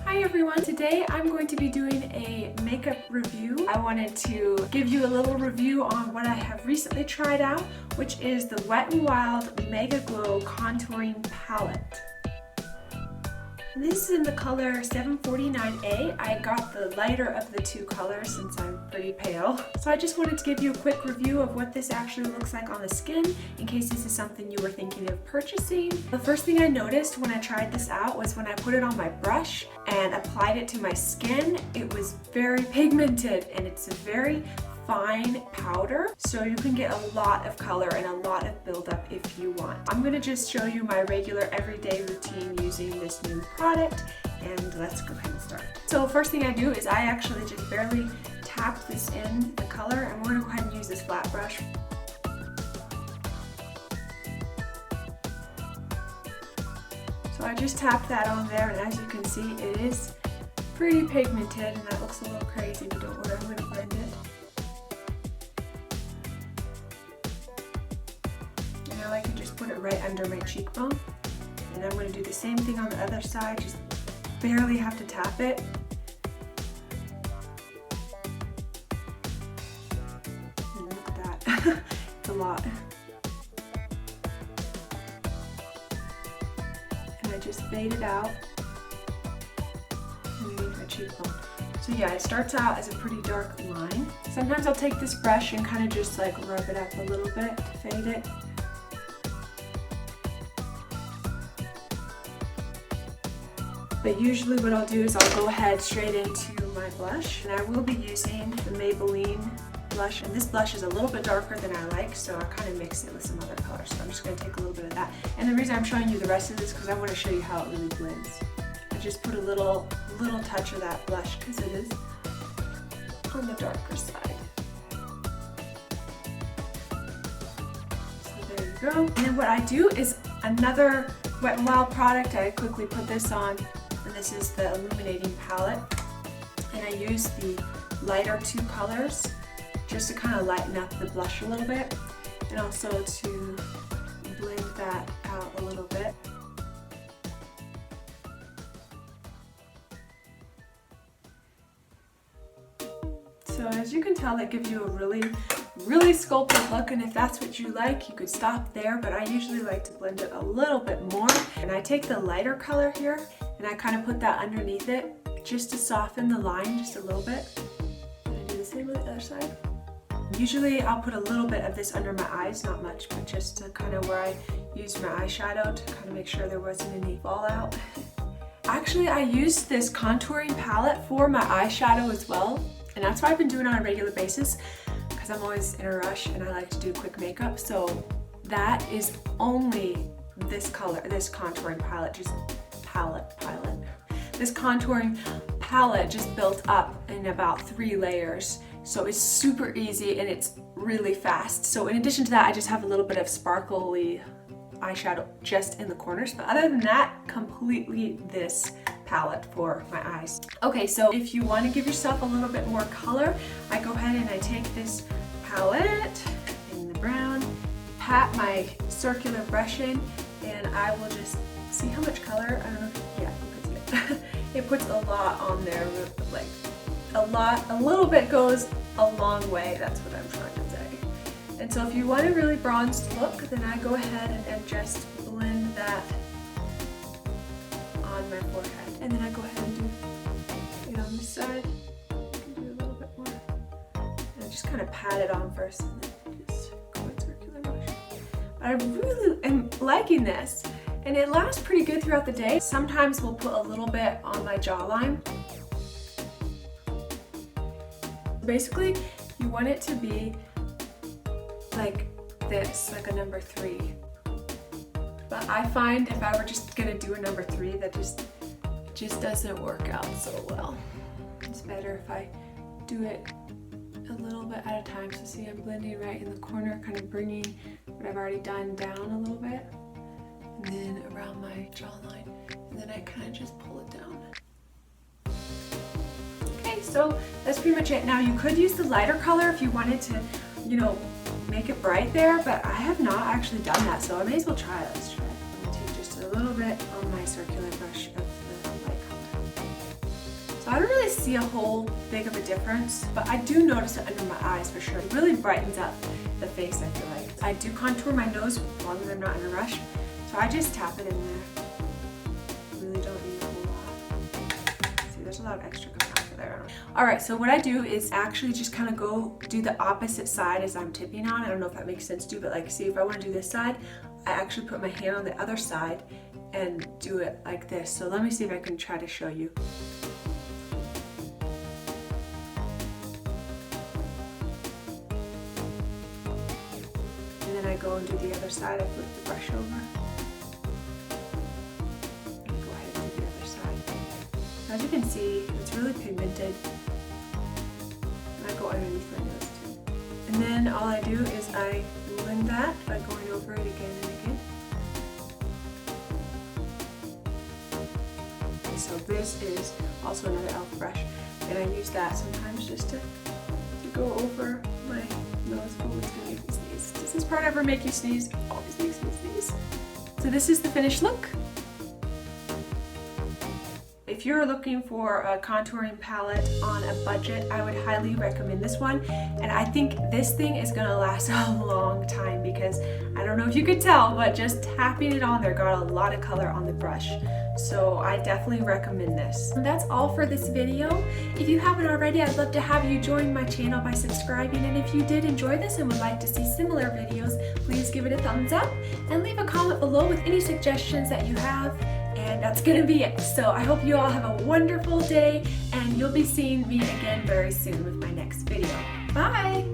Hi everyone! Today I'm going to be doing a makeup review. I wanted to give you a little review on what I have recently tried out, which is the Wet n Wild Mega Glow Contouring Palette. And this is in the color 749A. I got the lighter of the two colors since I'm pretty pale. So I just wanted to give you a quick review of what this actually looks like on the skin in case this is something you were thinking of purchasing. The first thing I noticed when I tried this out was when I put it on my brush and applied it to my skin, it was very pigmented and it's a very fine powder, so you can get a lot of color and a lot of buildup if you want. I'm going to just show you my regular everyday routine using this new product, and let's go ahead and start. So first thing I do is I actually just barely tap this in the color, and we're going to go ahead and use this flat brush. So I just tapped that on there, and as you can see it is pretty pigmented, and that looks a little crazy, but don't worry, I'm going to blend it. Now I can just put it right under my cheekbone, and I'm going to do the same thing on the other side, just barely have to tap it. And look at that, it's a lot. And I just fade it out underneath my cheekbone. So yeah, it starts out as a pretty dark line. Sometimes I'll take this brush and kind of just like rub it up a little bit to fade it. But usually what I'll do is I'll go ahead straight into my blush, and I will be using the Maybelline Blush, and this blush is a little bit darker than I like, so I kind of mix it with some other colors, so I'm just going to take a little bit of that. And the reason I'm showing you the rest of this is because I want to show you how it really blends. I just put a little touch of that blush because it is on the darker side. So there you go. And then what I do is another Wet n Wild product, I quickly put this on, and this is the Illuminating Palette, and I use the lighter two colors just to kind of lighten up the blush a little bit, and also to blend that out a little bit. So as you can tell, that gives you a really sculpted look, and if that's what you like, you could stop there, but I usually like to blend it a little bit more. And I take the lighter color here and I kind of put that underneath it just to soften the line just a little bit. And I do the same with the other side. Usually I'll put a little bit of this under my eyes, not much, but just to kind of where I use my eyeshadow to kind of make sure there wasn't any fallout. Actually, I use this contouring palette for my eyeshadow as well, and that's what I've been doing on a regular basis because I'm always in a rush and I like to do quick makeup. So that is only this color, this contouring palette, this contouring palette just built up in about 3 layers. So it's super easy and it's really fast. So in addition to that, I just have a little bit of sparkly eyeshadow just in the corners, but other than that, completely this palette for my eyes. Okay, so if you want to give yourself a little bit more color, I go ahead and I take this palette in the brown, pat my circular brush in, and I will just see how much color. I don't know if, yeah, you can see it. It puts a lot on there, like a little bit goes a long way, that's what I'm trying to say. And so if you want a really bronzed look, then I go ahead and just blend that on my forehead. And then I go ahead and do it on this side, and do a little bit more. And I just kind of pat it on first, and then just go in circular motion. I really am liking this, and it lasts pretty good throughout the day. Sometimes we'll put a little bit on my jawline. Basically, you want it to be like this, like a number 3. But I find if I were just gonna do a number 3, that just doesn't work out so well. It's better if I do it a little bit at a time. So see, I'm blending right in the corner, kind of bringing what I've already done down a little bit, and then around my jawline, and then I kind of just pull it down. Okay, so that's pretty much it. Now you could use the lighter color if you wanted to, you know, make it bright there, but I have not actually done that, so I may as well try it. Let's try it. I'm going to take just a little bit on my circular brush of the light color. I don't really see a whole big of a difference, but I do notice it under my eyes for sure. It really brightens up the face, I feel like. I do contour my nose as long as I'm not in a rush, so I just tap it in there. Really don't need a whole lot. See, there's a lot of extra coming out of there. Alright, so what I do is actually just kind of go do the opposite side as I'm tipping on. I don't know if that makes sense too, but like, see, if I want to do this side, I actually put my hand on the other side and do it like this. So let me see if I can try to show you. And then I go and do the other side. I flip the brush over. And go ahead and do the other side. As you can see, it's really pigmented. And I go underneath my nose too. And then all I do is I blend that by going over it again and again. So this is also another e.l.f. brush, and I use that sometimes just to go over my nose. Oh, it's gonna make me sneeze. Does this part ever make you sneeze? It always makes me sneeze. So this is the finished look. If you're looking for a contouring palette on a budget, I would highly recommend this one. And I think this thing is gonna last a long time because I don't know if you could tell, but just tapping it on there got a lot of color on the brush. So I definitely recommend this. And that's all for this video. If you haven't already, I'd love to have you join my channel by subscribing. And if you did enjoy this and would like to see similar videos, please give it a thumbs up and leave a comment below with any suggestions that you have. And that's gonna be it. So I hope you all have a wonderful day, and you'll be seeing me again very soon with my next video. Bye!